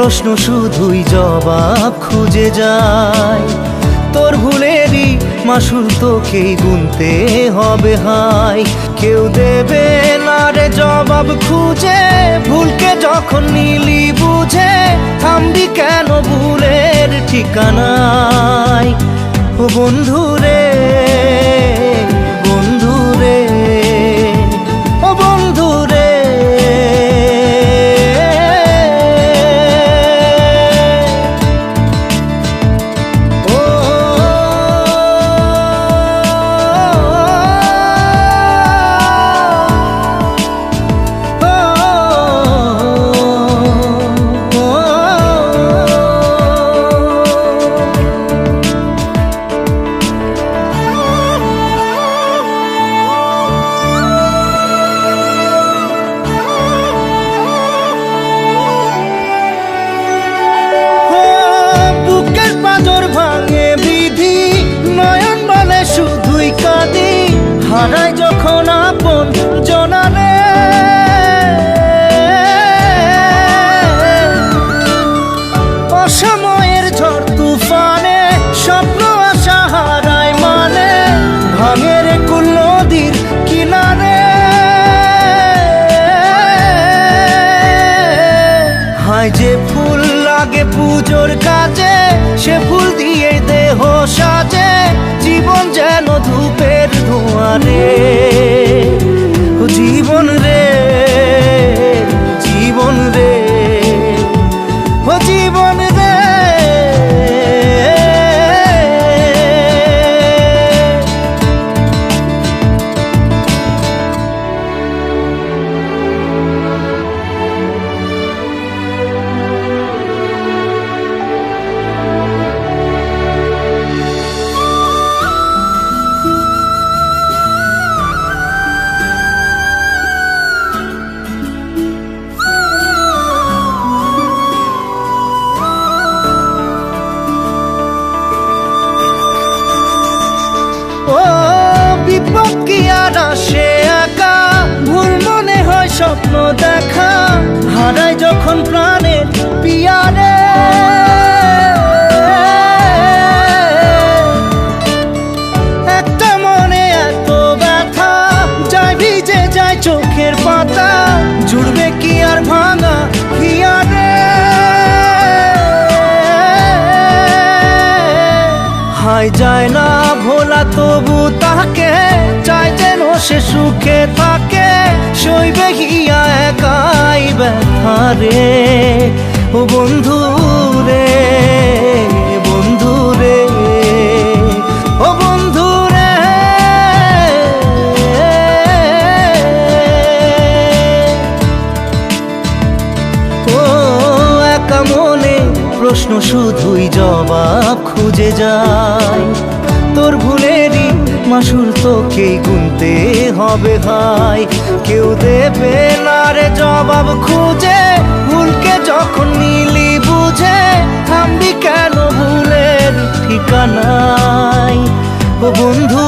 প্রশ্ন শুধুই জবাব খুঁজে যায়। তোর ভুলেরই মাসুল তোকেই গুনতে হবে হাই। কেউ দেবে না রে জবাব খুঁজে, ভুলকে যখন নিলি বুঝে থামবি কেন ভুলের ঠিকানায়। ও বন্ধু রে, বন্ধু রে, ও বন্ধু রে। হারাই যখন আপন জনারে, অসময়ের ঝড় তুফানে স্বপ্ন আশা হারায় মানে, ভাঙের কুল নদীর কিনারে। হায় যে ফুল লাগে পুজোর কাজে, সে ফুল দিয়ে দেহ সাজে, জীবন যেন ধূপের ধোঁয়ারে। ও জীবন রে, জীবন রে, ও জীবন রে। ও বিপদ কি আর আসে একা, ভুল মনে হয় স্বপ্ন দেখা, হারাই যখন প্রাণের পিয়ারে। একটা মনে এত ব্যথা, যায় ভিজে যায় চোখের পাতা, জুড়বে কি আর ভাঙা হিয়ারে। হায় যায় না ভোলা তবু তাকে, চাই যেন সে সুখে থাকে, সইবে হিয়া একাই ব্যথা রে। ও বন্ধু রে, বন্ধু রে, ও বন্ধু রে। ও একা মনে প্রশ্ন শুধুই জবাব খুঁজে যায়। তোর ভুলেরই মাসুল তোকেই গুনতে হবে ভাই। কেউ দেবে না রে জবাব খুঁজে, ভুলকে যখন নিলি বুঝে থামবি কেন ভুলের ঠিকানায়। ও বন্ধু